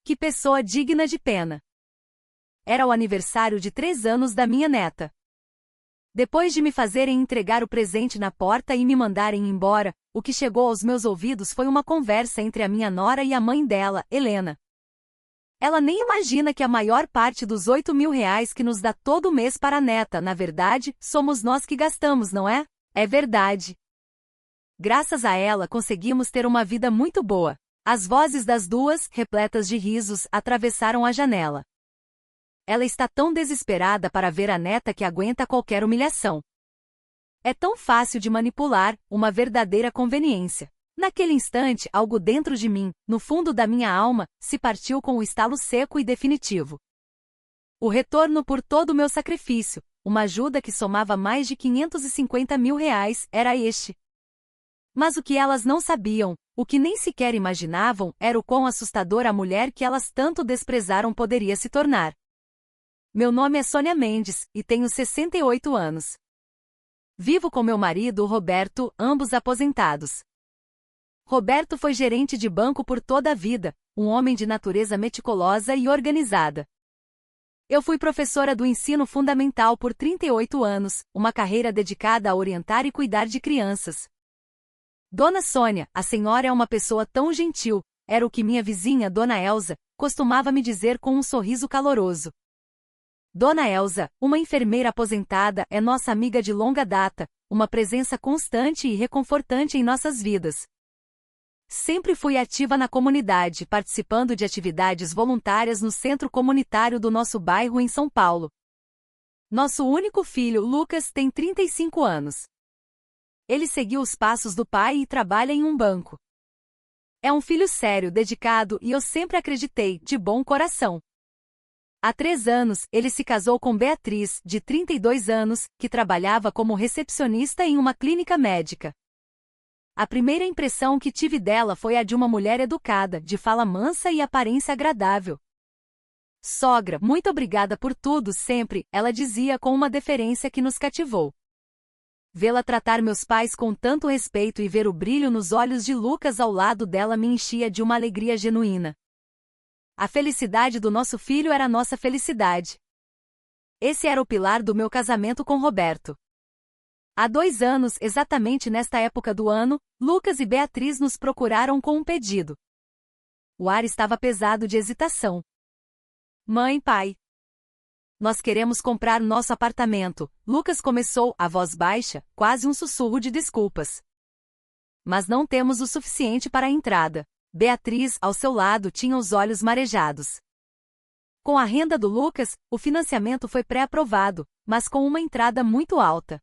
Que pessoa digna de pena. Era o aniversário de 3 anos da minha neta. Depois de me fazerem entregar o presente na porta e me mandarem embora, o que chegou aos meus ouvidos foi uma conversa entre a minha nora e a mãe dela, Helena. Ela nem imagina que a maior parte dos 8.000 reais que nos dá todo mês para a neta, na verdade, somos nós que gastamos, não é? É verdade. Graças a ela conseguimos ter uma vida muito boa. As vozes das duas, repletas de risos, atravessaram a janela. Ela está tão desesperada para ver a neta que aguenta qualquer humilhação. É tão fácil de manipular, uma verdadeira conveniência. Naquele instante, algo dentro de mim, no fundo da minha alma, se partiu com um estalo seco e definitivo. O retorno por todo o meu sacrifício, uma ajuda que somava mais de 550.000 reais, era este. Mas o que elas não sabiam, o que nem sequer imaginavam, era o quão assustadora a mulher que elas tanto desprezaram poderia se tornar. Meu nome é Sônia Mendes, e tenho 68 anos. Vivo com meu marido, Roberto, ambos aposentados. Roberto foi gerente de banco por toda a vida, um homem de natureza meticulosa e organizada. Eu fui professora do ensino fundamental por 38 anos, uma carreira dedicada a orientar e cuidar de crianças. Dona Sônia, a senhora é uma pessoa tão gentil, era o que minha vizinha, Dona Elza, costumava me dizer com um sorriso caloroso. Dona Elza, uma enfermeira aposentada, é nossa amiga de longa data, uma presença constante e reconfortante em nossas vidas. Sempre fui ativa na comunidade, participando de atividades voluntárias no centro comunitário do nosso bairro em São Paulo. Nosso único filho, Lucas, tem 35 anos. Ele seguiu os passos do pai e trabalha em um banco. É um filho sério, dedicado e eu sempre acreditei, de bom coração. Há 3 anos, ele se casou com Beatriz, de 32 anos, que trabalhava como recepcionista em uma clínica médica. A primeira impressão que tive dela foi a de uma mulher educada, de fala mansa e aparência agradável. Sogra, muito obrigada por tudo sempre, ela dizia com uma deferência que nos cativou. Vê-la tratar meus pais com tanto respeito e ver o brilho nos olhos de Lucas ao lado dela me enchia de uma alegria genuína. A felicidade do nosso filho era nossa felicidade. Esse era o pilar do meu casamento com Roberto. Há 2 anos, exatamente nesta época do ano, Lucas e Beatriz nos procuraram com um pedido. O ar estava pesado de hesitação. Mãe, pai. Nós queremos comprar nosso apartamento, Lucas começou, a voz baixa, quase um sussurro de desculpas. Mas não temos o suficiente para a entrada. Beatriz, ao seu lado, tinha os olhos marejados. Com a renda do Lucas, o financiamento foi pré-aprovado, mas com uma entrada muito alta.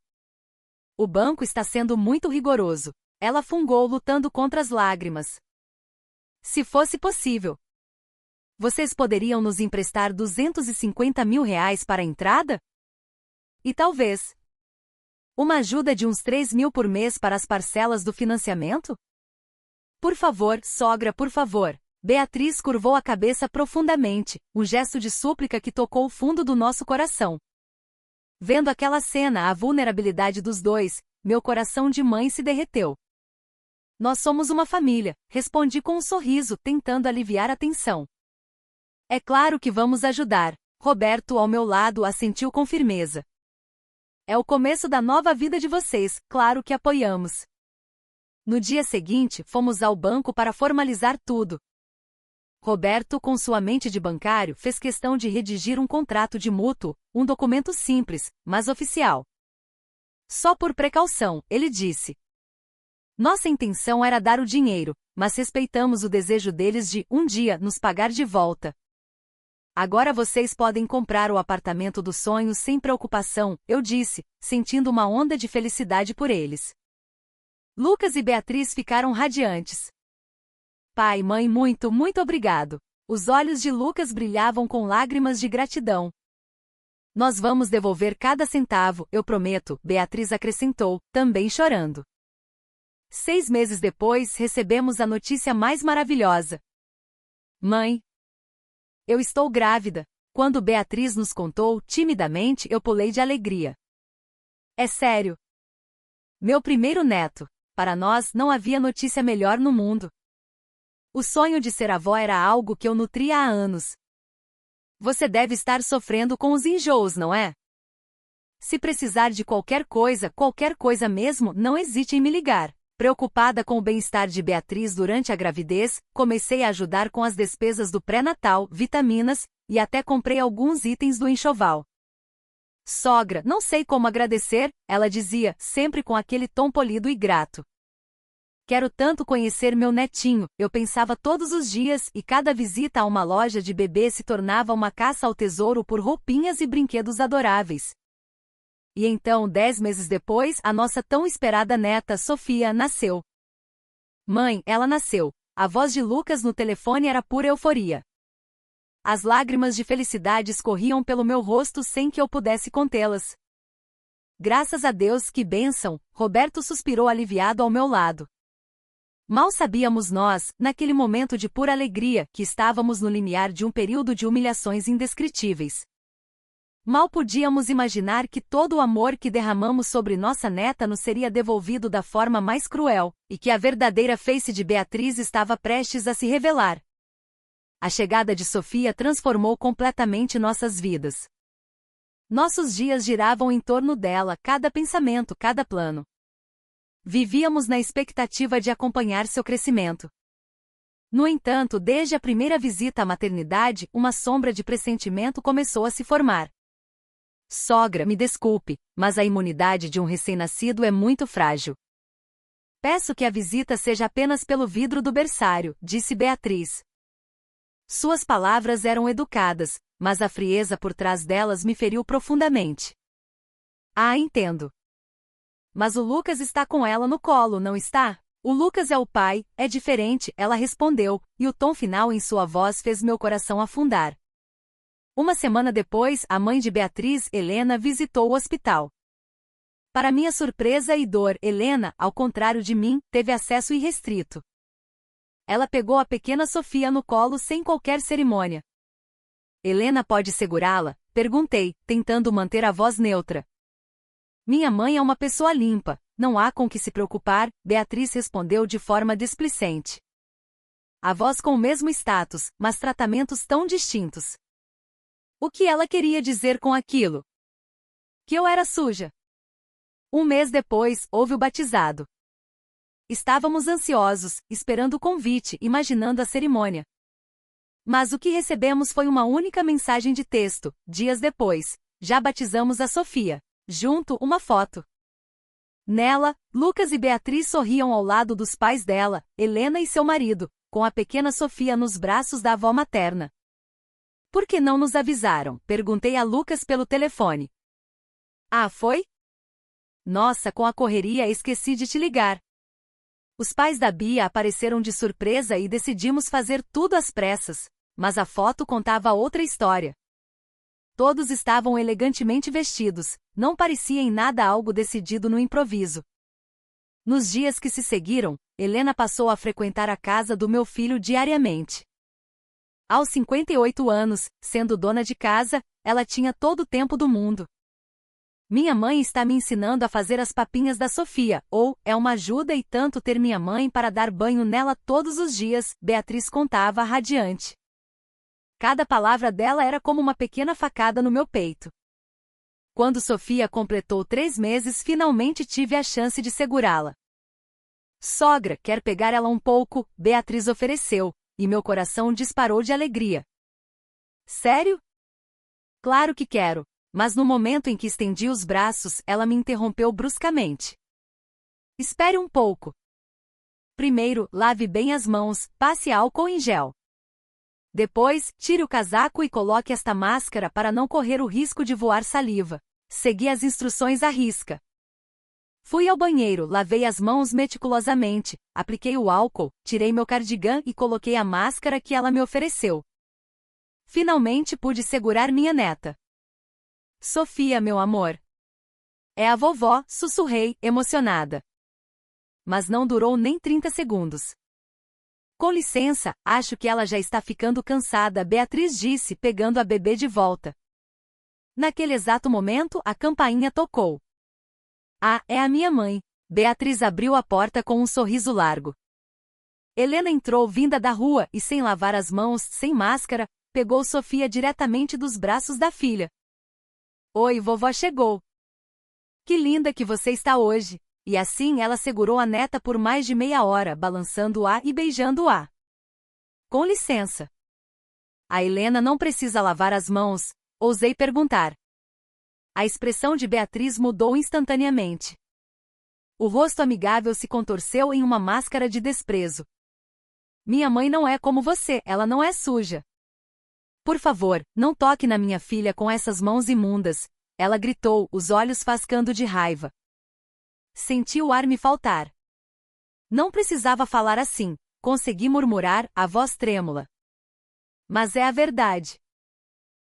O banco está sendo muito rigoroso. Ela fungou lutando contra as lágrimas. Se fosse possível, vocês poderiam nos emprestar 250.000 reais para a entrada? E talvez uma ajuda de uns 3.000 por mês para as parcelas do financiamento? Por favor, sogra, por favor. Beatriz curvou a cabeça profundamente, um gesto de súplica que tocou o fundo do nosso coração. Vendo aquela cena, a vulnerabilidade dos dois, meu coração de mãe se derreteu. Nós somos uma família, respondi com um sorriso, tentando aliviar a tensão. É claro que vamos ajudar. Roberto, ao meu lado, assentiu com firmeza. É o começo da nova vida de vocês, claro que apoiamos. No dia seguinte, fomos ao banco para formalizar tudo. Roberto, com sua mente de bancário, fez questão de redigir um contrato de mútuo, um documento simples, mas oficial. Só por precaução, ele disse. Nossa intenção era dar o dinheiro, mas respeitamos o desejo deles de, um dia, nos pagar de volta. Agora vocês podem comprar o apartamento dos sonhos sem preocupação, eu disse, sentindo uma onda de felicidade por eles. Lucas e Beatriz ficaram radiantes. Pai, mãe, muito, muito obrigado. Os olhos de Lucas brilhavam com lágrimas de gratidão. Nós vamos devolver cada centavo, eu prometo, Beatriz acrescentou, também chorando. 6 meses depois, recebemos a notícia mais maravilhosa. Mãe, eu estou grávida. Quando Beatriz nos contou, timidamente, eu pulei de alegria. É sério. Meu primeiro neto. Para nós, não havia notícia melhor no mundo. O sonho de ser avó era algo que eu nutria há anos. Você deve estar sofrendo com os enjoos, não é? Se precisar de qualquer coisa mesmo, não hesite em me ligar. Preocupada com o bem-estar de Beatriz durante a gravidez, comecei a ajudar com as despesas do pré-natal, vitaminas, e até comprei alguns itens do enxoval. Sogra, não sei como agradecer, ela dizia, sempre com aquele tom polido e grato. Quero tanto conhecer meu netinho, eu pensava todos os dias e cada visita a uma loja de bebê se tornava uma caça ao tesouro por roupinhas e brinquedos adoráveis. E então, 10 meses depois, a nossa tão esperada neta, Sofia, nasceu. Mãe, ela nasceu. A voz de Lucas no telefone era pura euforia. As lágrimas de felicidade escorriam pelo meu rosto sem que eu pudesse contê-las. Graças a Deus, que bênção, Roberto suspirou aliviado ao meu lado. Mal sabíamos nós, naquele momento de pura alegria, que estávamos no limiar de um período de humilhações indescritíveis. Mal podíamos imaginar que todo o amor que derramamos sobre nossa neta nos seria devolvido da forma mais cruel, e que a verdadeira face de Beatriz estava prestes a se revelar. A chegada de Sofia transformou completamente nossas vidas. Nossos dias giravam em torno dela, cada pensamento, cada plano. Vivíamos na expectativa de acompanhar seu crescimento. No entanto, desde a primeira visita à maternidade, uma sombra de pressentimento começou a se formar. Sogra, me desculpe, mas a imunidade de um recém-nascido é muito frágil. Peço que a visita seja apenas pelo vidro do berçário, disse Beatriz. Suas palavras eram educadas, mas a frieza por trás delas me feriu profundamente. Ah, entendo. Mas o Lucas está com ela no colo, não está? O Lucas é o pai, é diferente, ela respondeu, e o tom final em sua voz fez meu coração afundar. Uma semana depois, a mãe de Beatriz, Helena, visitou o hospital. Para minha surpresa e dor, Helena, ao contrário de mim, teve acesso irrestrito. Ela pegou a pequena Sofia no colo sem qualquer cerimônia. Helena pode segurá-la? Perguntei, tentando manter a voz neutra. Minha mãe é uma pessoa limpa, não há com que se preocupar, Beatriz respondeu de forma displicente. Avós com o mesmo status, mas tratamentos tão distintos. O que ela queria dizer com aquilo? Que eu era suja. Um mês depois, houve o batizado. Estávamos ansiosos, esperando o convite, imaginando a cerimônia. Mas o que recebemos foi uma única mensagem de texto, dias depois. Já batizamos a Sofia. Junto, uma foto. Nela, Lucas e Beatriz sorriam ao lado dos pais dela, Helena e seu marido, com a pequena Sofia nos braços da avó materna. Por que não nos avisaram? Perguntei a Lucas pelo telefone. Ah, foi? Nossa, com a correria esqueci de te ligar. Os pais da Bia apareceram de surpresa e decidimos fazer tudo às pressas, mas a foto contava outra história. Todos estavam elegantemente vestidos, não parecia em nada algo decidido no improviso. Nos dias que se seguiram, Helena passou a frequentar a casa do meu filho diariamente. Aos 58 anos, sendo dona de casa, ela tinha todo o tempo do mundo. Minha mãe está me ensinando a fazer as papinhas da Sofia, ou, é uma ajuda e tanto ter minha mãe para dar banho nela todos os dias, Beatriz contava radiante. Cada palavra dela era como uma pequena facada no meu peito. Quando Sofia completou 3 meses, finalmente tive a chance de segurá-la. Sogra, quer pegar ela um pouco? Beatriz ofereceu, e meu coração disparou de alegria. Sério? Claro que quero, mas no momento em que estendi os braços, ela me interrompeu bruscamente. Espere um pouco. Primeiro, lave bem as mãos, passe álcool em gel. Depois, tire o casaco e coloque esta máscara para não correr o risco de voar saliva. Segui as instruções à risca. Fui ao banheiro, lavei as mãos meticulosamente, apliquei o álcool, tirei meu cardigã e coloquei a máscara que ela me ofereceu. Finalmente pude segurar minha neta. Sofia, meu amor. É a vovó, sussurrei, emocionada. Mas não durou nem 30 segundos. Com licença, acho que ela já está ficando cansada, Beatriz disse, pegando a bebê de volta. Naquele exato momento, a campainha tocou. Ah, é a minha mãe. Beatriz abriu a porta com um sorriso largo. Helena entrou vinda da rua e, sem lavar as mãos, sem máscara, pegou Sofia diretamente dos braços da filha. Oi, vovó chegou. Que linda que você está hoje. E assim ela segurou a neta por mais de meia hora, balançando-a e beijando-a. Com licença. A Helena não precisa lavar as mãos, ousei perguntar. A expressão de Beatriz mudou instantaneamente. O rosto amigável se contorceu em uma máscara de desprezo. Minha mãe não é como você, ela não é suja. Por favor, não toque na minha filha com essas mãos imundas, ela gritou, os olhos fascando de raiva. Senti o ar me faltar. Não precisava falar assim, consegui murmurar, a voz trêmula. Mas é a verdade.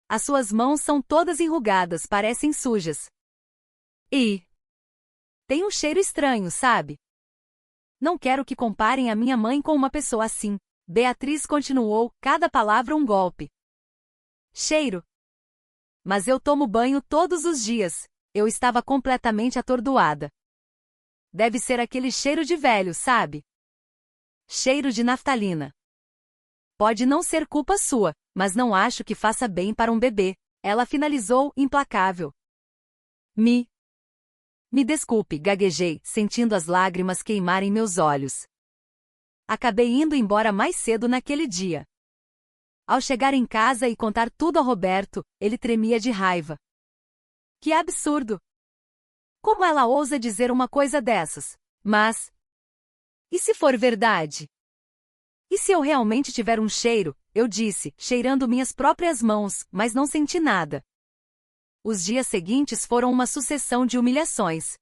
As suas mãos são todas enrugadas, parecem sujas. E tem um cheiro estranho, sabe? Não quero que comparem a minha mãe com uma pessoa assim. Beatriz continuou, cada palavra um golpe. Cheiro. Mas eu tomo banho todos os dias. Eu estava completamente atordoada. Deve ser aquele cheiro de velho, sabe? Cheiro de naftalina. Pode não ser culpa sua, mas não acho que faça bem para um bebê. Ela finalizou, implacável. Me desculpe, gaguejei, sentindo as lágrimas queimarem meus olhos. Acabei indo embora mais cedo naquele dia. Ao chegar em casa e contar tudo a Roberto, ele tremia de raiva. Que absurdo! Como ela ousa dizer uma coisa dessas? Mas... e se for verdade? E se eu realmente tiver um cheiro? Eu disse, cheirando minhas próprias mãos, mas não senti nada. Os dias seguintes foram uma sucessão de humilhações.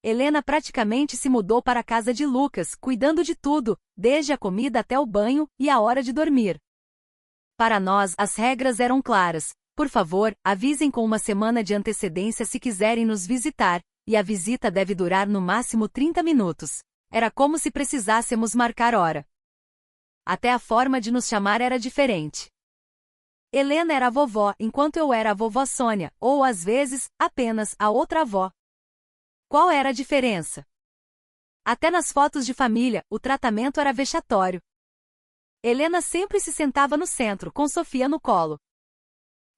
Helena praticamente se mudou para a casa de Lucas, cuidando de tudo, desde a comida até o banho e a hora de dormir. Para nós, as regras eram claras. Por favor, avisem com uma semana de antecedência se quiserem nos visitar, e a visita deve durar no máximo 30 minutos. Era como se precisássemos marcar hora. Até a forma de nos chamar era diferente. Helena era a vovó, enquanto eu era a vovó Sônia, ou às vezes, apenas a outra avó. Qual era a diferença? Até nas fotos de família, o tratamento era vexatório. Helena sempre se sentava no centro, com Sofia no colo.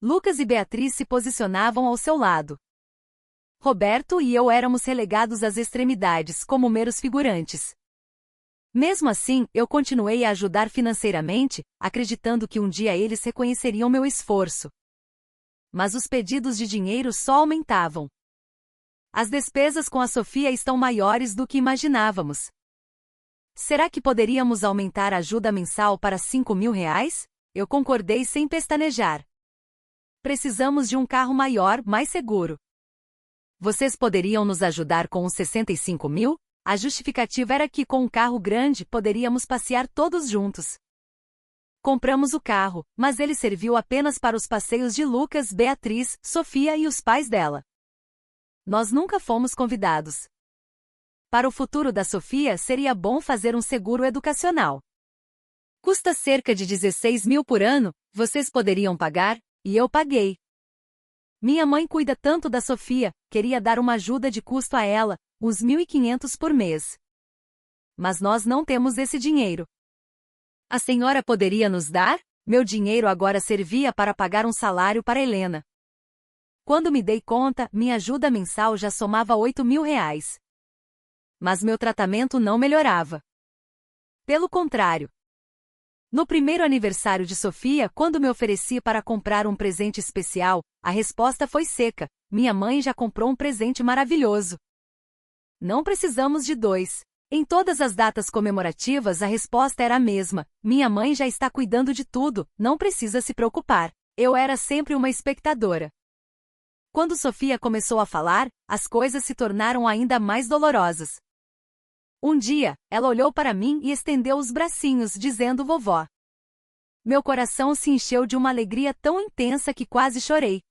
Lucas e Beatriz se posicionavam ao seu lado. Roberto e eu éramos relegados às extremidades, como meros figurantes. Mesmo assim, eu continuei a ajudar financeiramente, acreditando que um dia eles reconheceriam meu esforço. Mas os pedidos de dinheiro só aumentavam. As despesas com a Sofia estão maiores do que imaginávamos. Será que poderíamos aumentar a ajuda mensal para R$ 5.000? Eu concordei sem pestanejar. Precisamos de um carro maior, mais seguro. Vocês poderiam nos ajudar com os 65 mil? A justificativa era que com um carro grande poderíamos passear todos juntos. Compramos o carro, mas ele serviu apenas para os passeios de Lucas, Beatriz, Sofia e os pais dela. Nós nunca fomos convidados. Para o futuro da Sofia seria bom fazer um seguro educacional. Custa cerca de 16 mil por ano, vocês poderiam pagar? E eu paguei. Minha mãe cuida tanto da Sofia, queria dar uma ajuda de custo a ela, uns 1.500 por mês. Mas nós não temos esse dinheiro. A senhora poderia nos dar? Meu dinheiro agora servia para pagar um salário para Helena. Quando me dei conta, minha ajuda mensal já somava R$ 8.000. Mas meu tratamento não melhorava. Pelo contrário. No primeiro aniversário de Sofia, quando me ofereci para comprar um presente especial, a resposta foi seca. Minha mãe já comprou um presente maravilhoso. Não precisamos de dois. Em todas as datas comemorativas a resposta era a mesma. Minha mãe já está cuidando de tudo, não precisa se preocupar. Eu era sempre uma espectadora. Quando Sofia começou a falar, as coisas se tornaram ainda mais dolorosas. Um dia, ela olhou para mim e estendeu os bracinhos, dizendo vovó. Meu coração se encheu de uma alegria tão intensa que quase chorei.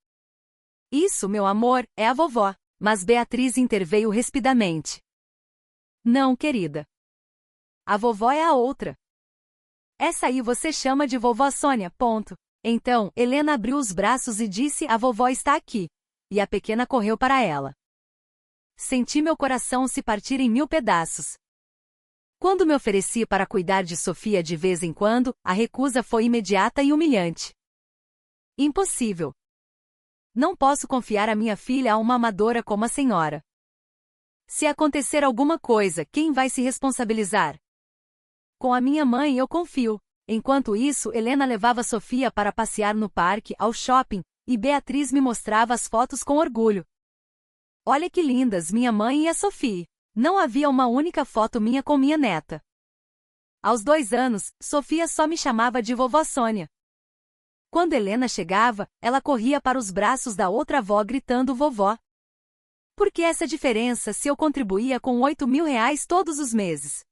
Isso, meu amor, é a vovó. Mas Beatriz interveio rispidamente. Não, querida. A vovó é a outra. Essa aí você chama de vovó Sônia, ponto. Então, Helena abriu os braços e disse: a vovó está aqui. E a pequena correu para ela. Senti meu coração se partir em 1000 pedaços. Quando me ofereci para cuidar de Sofia de vez em quando, a recusa foi imediata e humilhante. Impossível. Não posso confiar a minha filha a uma amadora como a senhora. Se acontecer alguma coisa, quem vai se responsabilizar? Com a minha mãe eu confio. Enquanto isso, Helena levava Sofia para passear no parque, ao shopping, e Beatriz me mostrava as fotos com orgulho. Olha que lindas, minha mãe e a Sofia. Não havia uma única foto minha com minha neta. Aos 2 anos, Sofia só me chamava de vovó Sônia. Quando Helena chegava, ela corria para os braços da outra avó gritando vovó. Por que essa diferença se eu contribuía com 8.000 reais todos os meses?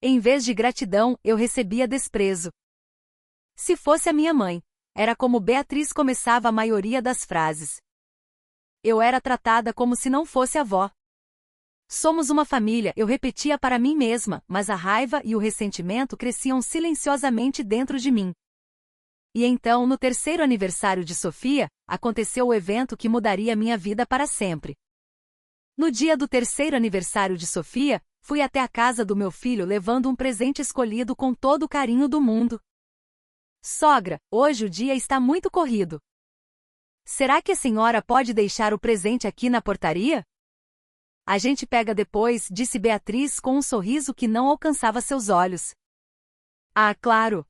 Em vez de gratidão, eu recebia desprezo. Se fosse a minha mãe, era como Beatriz começava a maioria das frases. Eu era tratada como se não fosse avó. Somos uma família, eu repetia para mim mesma, mas a raiva e o ressentimento cresciam silenciosamente dentro de mim. E então, no 3º aniversário de Sofia, aconteceu o evento que mudaria minha vida para sempre. No dia do 3º aniversário de Sofia, fui até a casa do meu filho levando um presente escolhido com todo o carinho do mundo. Sogra, hoje o dia está muito corrido. Será que a senhora pode deixar o presente aqui na portaria? A gente pega depois, disse Beatriz com um sorriso que não alcançava seus olhos. Ah, claro.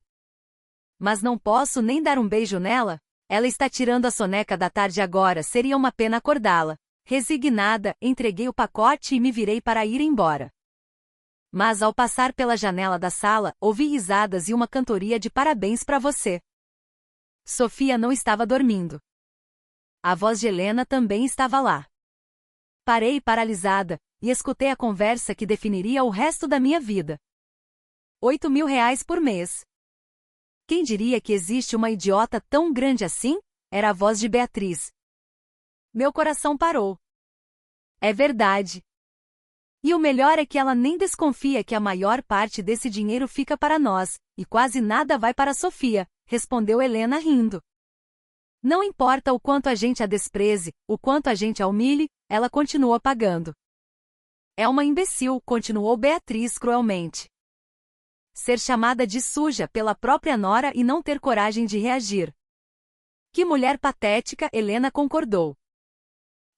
Mas não posso nem dar um beijo nela? Ela está tirando a soneca da tarde agora, seria uma pena acordá-la. Resignada, entreguei o pacote e me virei para ir embora. Mas ao passar pela janela da sala, ouvi risadas e uma cantoria de parabéns para você. Sofia não estava dormindo. A voz de Helena também estava lá. Parei paralisada, e escutei a conversa que definiria o resto da minha vida. 8.000 reais por mês. Quem diria que existe uma idiota tão grande assim? Era a voz de Beatriz. Meu coração parou. É verdade. E o melhor é que ela nem desconfia que a maior parte desse dinheiro fica para nós, e quase nada vai para Sofia, respondeu Helena rindo. Não importa o quanto a gente a despreze, o quanto a gente a humilhe, ela continua pagando. É uma imbecil, continuou Beatriz cruelmente. Ser chamada de suja pela própria nora e não ter coragem de reagir. Que mulher patética, Helena concordou.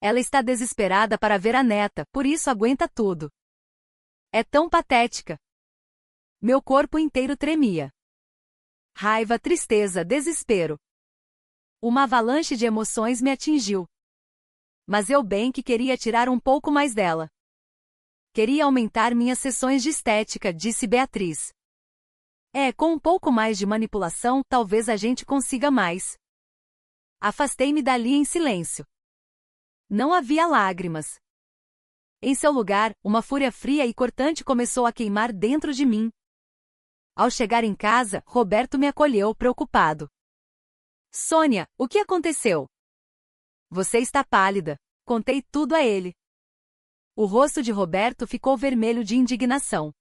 Ela está desesperada para ver a neta, por isso aguenta tudo. É tão patética. Meu corpo inteiro tremia. Raiva, tristeza, desespero. Uma avalanche de emoções me atingiu. Mas eu bem que queria tirar um pouco mais dela. Queria aumentar minhas sessões de estética, disse Beatriz. Com um pouco mais de manipulação, talvez a gente consiga mais. Afastei-me dali em silêncio. Não havia lágrimas. Em seu lugar, uma fúria fria e cortante começou a queimar dentro de mim. Ao chegar em casa, Roberto me acolheu, preocupado. Sônia, o que aconteceu? Você está pálida. Contei tudo a ele. O rosto de Roberto ficou vermelho de indignação.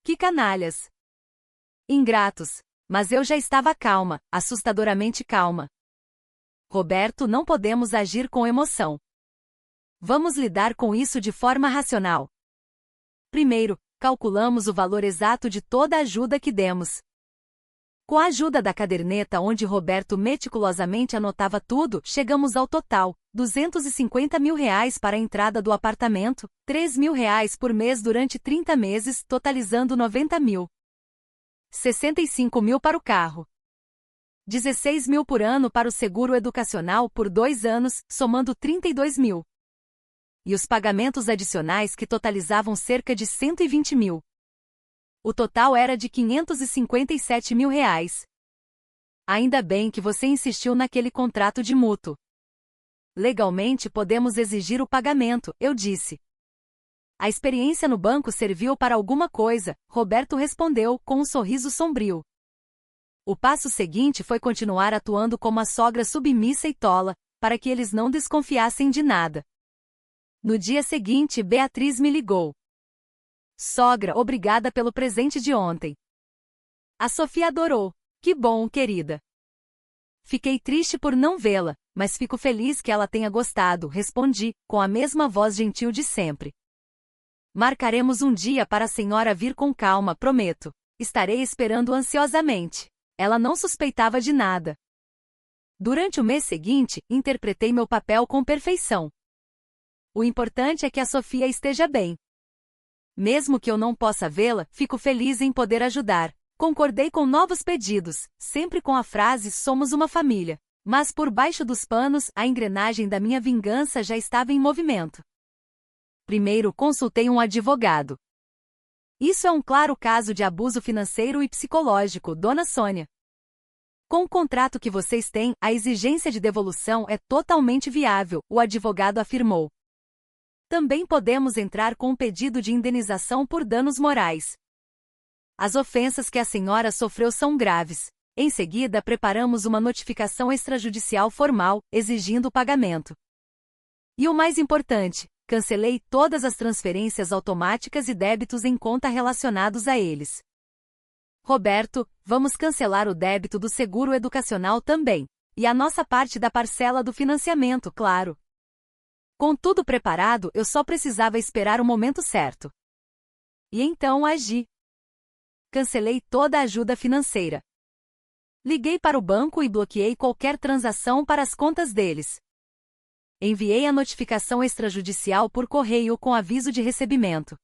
Que canalhas! Ingratos. Mas eu já estava calma, assustadoramente calma. Roberto, não podemos agir com emoção. Vamos lidar com isso de forma racional. Primeiro, calculamos o valor exato de toda a ajuda que demos. Com a ajuda da caderneta onde Roberto meticulosamente anotava tudo, chegamos ao total, 250.000 reais para a entrada do apartamento, 3.000 reais por mês durante 30 meses, totalizando 90.000. 65.000 para o carro. 16.000 por ano para o seguro educacional por 2 anos, somando 32.000. E os pagamentos adicionais que totalizavam cerca de 120.000. O total era de 557.000 reais. Ainda bem que você insistiu naquele contrato de mútuo. Legalmente podemos exigir o pagamento, eu disse. A experiência no banco serviu para alguma coisa, Roberto respondeu com um sorriso sombrio. O passo seguinte foi continuar atuando como a sogra submissa e tola, para que eles não desconfiassem de nada. No dia seguinte, Beatriz me ligou. Sogra, obrigada pelo presente de ontem. A Sofia adorou. Que bom, querida. Fiquei triste por não vê-la, mas fico feliz que ela tenha gostado, respondi, com a mesma voz gentil de sempre. Marcaremos um dia para a senhora vir com calma, prometo. Estarei esperando ansiosamente. Ela não suspeitava de nada. Durante o mês seguinte, interpretei meu papel com perfeição. O importante é que a Sofia esteja bem. Mesmo que eu não possa vê-la, fico feliz em poder ajudar. Concordei com novos pedidos, sempre com a frase "somos uma família". Mas por baixo dos panos, a engrenagem da minha vingança já estava em movimento. Primeiro consultei um advogado. Isso é um claro caso de abuso financeiro e psicológico, dona Sônia. Com o contrato que vocês têm, a exigência de devolução é totalmente viável, o advogado afirmou. Também podemos entrar com um pedido de indenização por danos morais. As ofensas que a senhora sofreu são graves. Em seguida, preparamos uma notificação extrajudicial formal, exigindo o pagamento. E o mais importante, cancelei todas as transferências automáticas e débitos em conta relacionados a eles. Roberto, vamos cancelar o débito do seguro educacional também. E a nossa parte da parcela do financiamento, claro. Com tudo preparado, eu só precisava esperar o momento certo. E então agi. Cancelei toda a ajuda financeira. Liguei para o banco e bloqueei qualquer transação para as contas deles. Enviei a notificação extrajudicial por correio com aviso de recebimento.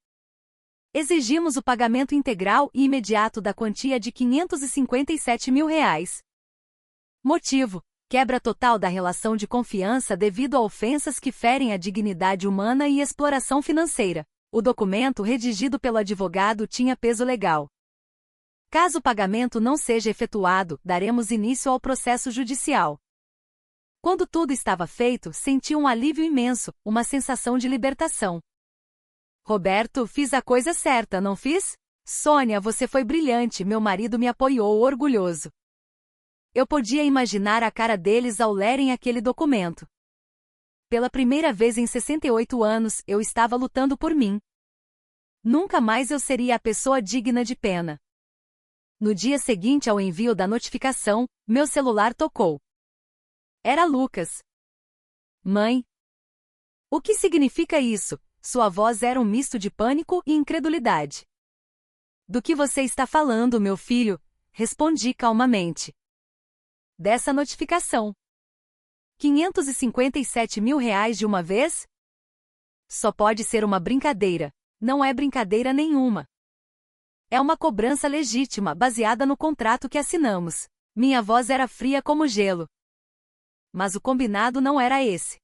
Exigimos o pagamento integral e imediato da quantia de R$ 557 mil. Motivo: quebra total da relação de confiança devido a ofensas que ferem a dignidade humana e exploração financeira. O documento redigido pelo advogado tinha peso legal. Caso o pagamento não seja efetuado, daremos início ao processo judicial. Quando tudo estava feito, senti um alívio imenso, uma sensação de libertação. Roberto, fiz a coisa certa, não fiz? Sônia, você foi brilhante, meu marido me apoiou orgulhoso. Eu podia imaginar a cara deles ao lerem aquele documento. Pela primeira vez em 68 anos, eu estava lutando por mim. Nunca mais eu seria a pessoa digna de pena. No dia seguinte ao envio da notificação, meu celular tocou. Era Lucas. Mãe. O que significa isso? Sua voz era um misto de pânico e incredulidade. Do que você está falando, meu filho? Respondi calmamente. Dessa notificação. R$ 557 mil de uma vez? Só pode ser uma brincadeira. Não é brincadeira nenhuma. É uma cobrança legítima, baseada no contrato que assinamos. Minha voz era fria como gelo. Mas o combinado não era esse.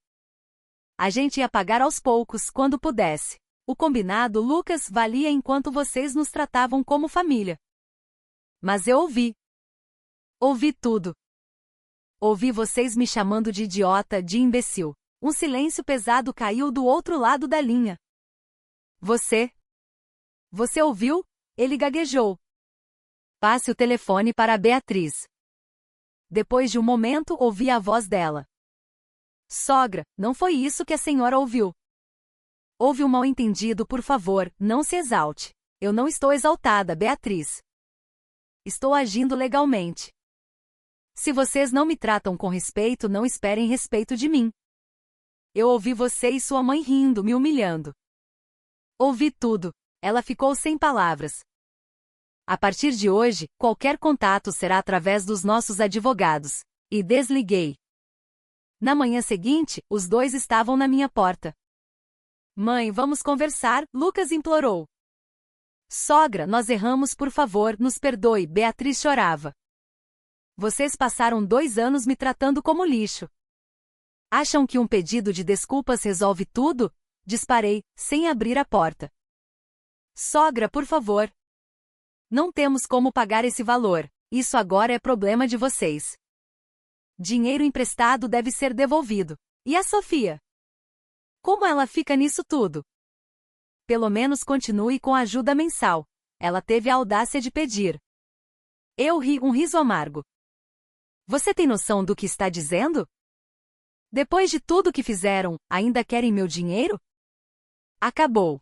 A gente ia pagar aos poucos, quando pudesse. O combinado, Lucas, valia enquanto vocês nos tratavam como família. Mas eu ouvi. Ouvi tudo. Ouvi vocês me chamando de idiota, de imbecil. Um silêncio pesado caiu do outro lado da linha. Você ouviu? Ele gaguejou. Passe o telefone para a Beatriz. Depois de um momento, ouvi a voz dela. Sogra, não foi isso que a senhora ouviu. Houve um mal-entendido, por favor, não se exalte. Eu não estou exaltada, Beatriz. Estou agindo legalmente. Se vocês não me tratam com respeito, não esperem respeito de mim. Eu ouvi você e sua mãe rindo, me humilhando. Ouvi tudo. Ela ficou sem palavras. A partir de hoje, qualquer contato será através dos nossos advogados. E desliguei. Na manhã seguinte, os dois estavam na minha porta. Mãe, vamos conversar, Lucas implorou. Sogra, nós erramos, por favor, nos perdoe, Beatriz chorava. Vocês passaram 2 anos me tratando como lixo. Acham que um pedido de desculpas resolve tudo? Disparei, sem abrir a porta. Sogra, por favor. Não temos como pagar esse valor. Isso agora é problema de vocês. Dinheiro emprestado deve ser devolvido. E a Sofia? Como ela fica nisso tudo? Pelo menos continue com a ajuda mensal. Ela teve a audácia de pedir. Eu ri um riso amargo. Você tem noção do que está dizendo? Depois de tudo que fizeram, ainda querem meu dinheiro? Acabou.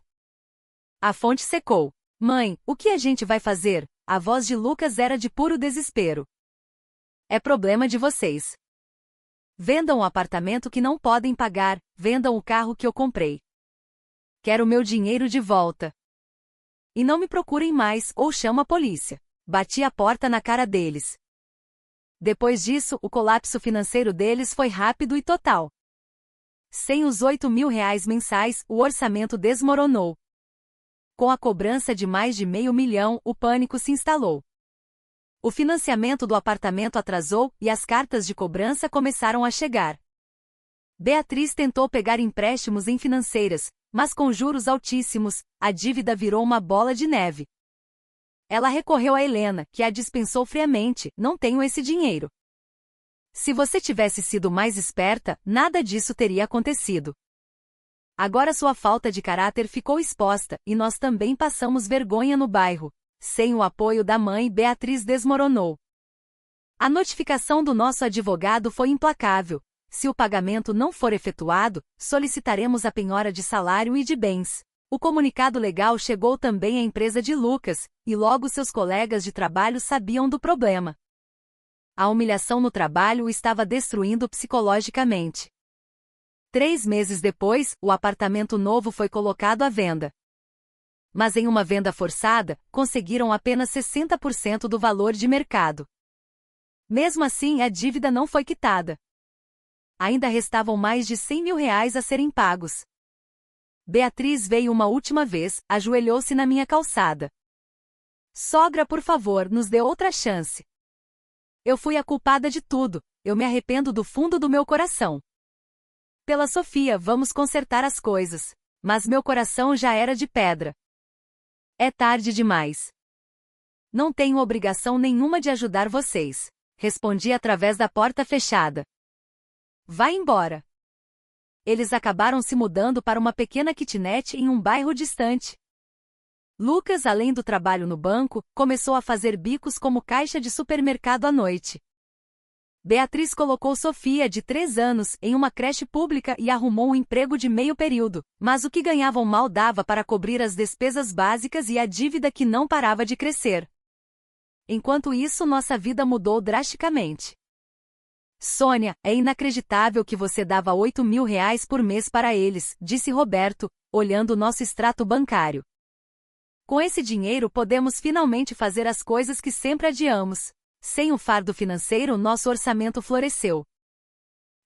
A fonte secou. Mãe, o que a gente vai fazer? A voz de Lucas era de puro desespero. É problema de vocês. Vendam o apartamento que não podem pagar, vendam o carro que eu comprei. Quero meu dinheiro de volta. E não me procurem mais ou chama a polícia. Bati a porta na cara deles. Depois disso, o colapso financeiro deles foi rápido e total. Sem os R$ 8.000 mensais, o orçamento desmoronou. Com a cobrança de mais de R$ 500 mil, o pânico se instalou. O financiamento do apartamento atrasou e as cartas de cobrança começaram a chegar. Beatriz tentou pegar empréstimos em financeiras, mas com juros altíssimos, a dívida virou uma bola de neve. Ela recorreu a Helena, que a dispensou friamente: não tenho esse dinheiro. Se você tivesse sido mais esperta, nada disso teria acontecido. Agora sua falta de caráter ficou exposta, e nós também passamos vergonha no bairro. Sem o apoio da mãe, Beatriz desmoronou. A notificação do nosso advogado foi implacável. Se o pagamento não for efetuado, solicitaremos a penhora de salário e de bens. O comunicado legal chegou também à empresa de Lucas, e logo seus colegas de trabalho sabiam do problema. A humilhação no trabalho o estava destruindo psicologicamente. 3 meses depois, o apartamento novo foi colocado à venda. Mas em uma venda forçada, conseguiram apenas 60% do valor de mercado. Mesmo assim, a dívida não foi quitada. Ainda restavam mais de R$ 100.000 a serem pagos. Beatriz veio uma última vez, ajoelhou-se na minha calçada. Sogra, por favor, nos dê outra chance. Eu fui a culpada de tudo, eu me arrependo do fundo do meu coração. Pela Sofia, vamos consertar as coisas. Mas meu coração já era de pedra. É tarde demais. Não tenho obrigação nenhuma de ajudar vocês. Respondi através da porta fechada. Vá embora. Eles acabaram se mudando para uma pequena kitnet em um bairro distante. Lucas, além do trabalho no banco, começou a fazer bicos como caixa de supermercado à noite. Beatriz colocou Sofia, de 3 anos, em uma creche pública e arrumou um emprego de meio período, mas o que ganhavam mal dava para cobrir as despesas básicas e a dívida que não parava de crescer. Enquanto isso, nossa vida mudou drasticamente. Sônia, é inacreditável que você dava R$ 8.000 por mês para eles, disse Roberto, olhando nosso extrato bancário. Com esse dinheiro podemos finalmente fazer as coisas que sempre adiamos. Sem o fardo financeiro, nosso orçamento floresceu.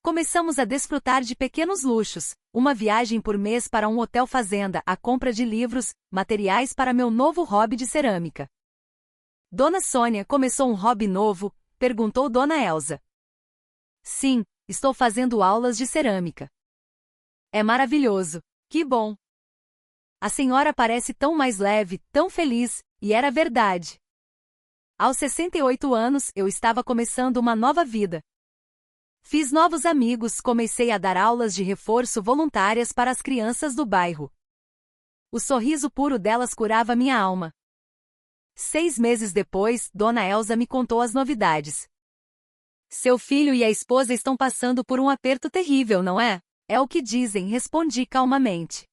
Começamos a desfrutar de pequenos luxos, uma viagem por mês para um hotel fazenda, a compra de livros, materiais para meu novo hobby de cerâmica. Dona Sônia, começou um hobby novo? Perguntou Dona Elsa. Sim, estou fazendo aulas de cerâmica. É maravilhoso. Que bom. A senhora parece tão mais leve, tão feliz, e era verdade. Aos 68 anos, eu estava começando uma nova vida. Fiz novos amigos, comecei a dar aulas de reforço voluntárias para as crianças do bairro. O sorriso puro delas curava minha alma. 6 meses depois, Dona Elsa me contou as novidades. Seu filho e a esposa estão passando por um aperto terrível, não é? É o que dizem, respondi calmamente.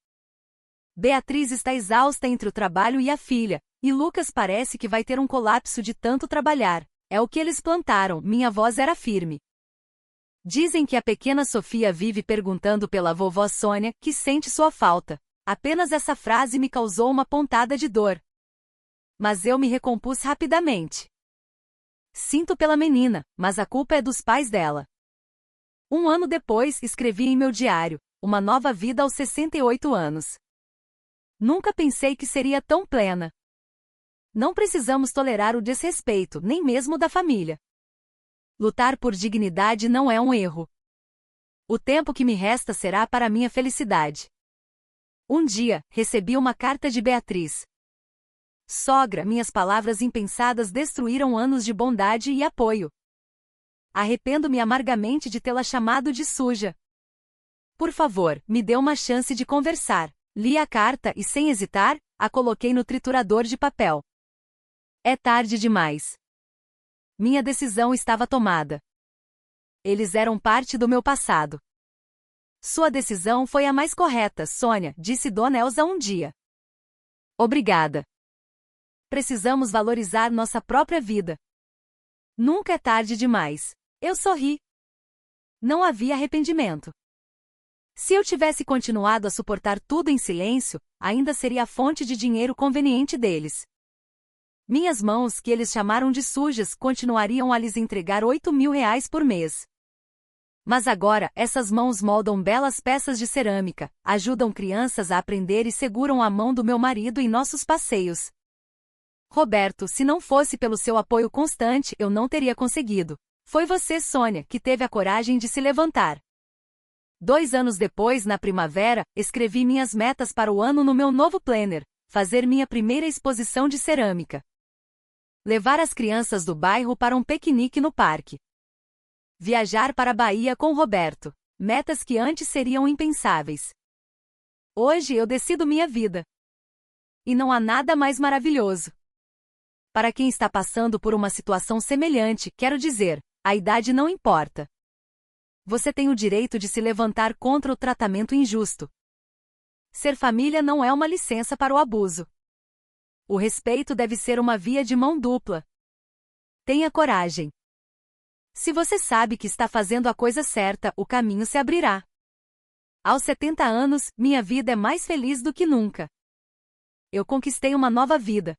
Beatriz está exausta entre o trabalho e a filha, e Lucas parece que vai ter um colapso de tanto trabalhar. É o que eles plantaram, minha voz era firme. Dizem que a pequena Sofia vive perguntando pela vovó Sônia, que sente sua falta. Apenas essa frase me causou uma pontada de dor. Mas eu me recompus rapidamente. Sinto pela menina, mas a culpa é dos pais dela. 1 ano depois, escrevi em meu diário: uma nova vida aos 68 anos. Nunca pensei que seria tão plena. Não precisamos tolerar o desrespeito, nem mesmo da família. Lutar por dignidade não é um erro. O tempo que me resta será para minha felicidade. Um dia, recebi uma carta de Beatriz. Sogra, minhas palavras impensadas destruíram anos de bondade e apoio. Arrependo-me amargamente de tê-la chamado de suja. Por favor, me dê uma chance de conversar. Li a carta e, sem hesitar, a coloquei no triturador de papel. É tarde demais. Minha decisão estava tomada. Eles eram parte do meu passado. Sua decisão foi a mais correta, Sônia, disse Dona Elsa um dia. Obrigada. Precisamos valorizar nossa própria vida. Nunca é tarde demais. Eu sorri. Não havia arrependimento. Se eu tivesse continuado a suportar tudo em silêncio, ainda seria a fonte de dinheiro conveniente deles. Minhas mãos, que eles chamaram de sujas, continuariam a lhes entregar R$ 8.000 por mês. Mas agora, essas mãos moldam belas peças de cerâmica, ajudam crianças a aprender e seguram a mão do meu marido em nossos passeios. Roberto, se não fosse pelo seu apoio constante, eu não teria conseguido. Foi você, Sônia, que teve a coragem de se levantar. 2 anos depois, na primavera, escrevi minhas metas para o ano no meu novo planner: fazer minha primeira exposição de cerâmica. Levar as crianças do bairro para um piquenique no parque. Viajar para a Bahia com Roberto. Metas que antes seriam impensáveis. Hoje eu decido minha vida. E não há nada mais maravilhoso. Para quem está passando por uma situação semelhante, quero dizer, a idade não importa. Você tem o direito de se levantar contra o tratamento injusto. Ser família não é uma licença para o abuso. O respeito deve ser uma via de mão dupla. Tenha coragem. Se você sabe que está fazendo a coisa certa, o caminho se abrirá. Aos 70 anos, minha vida é mais feliz do que nunca. Eu conquistei uma nova vida.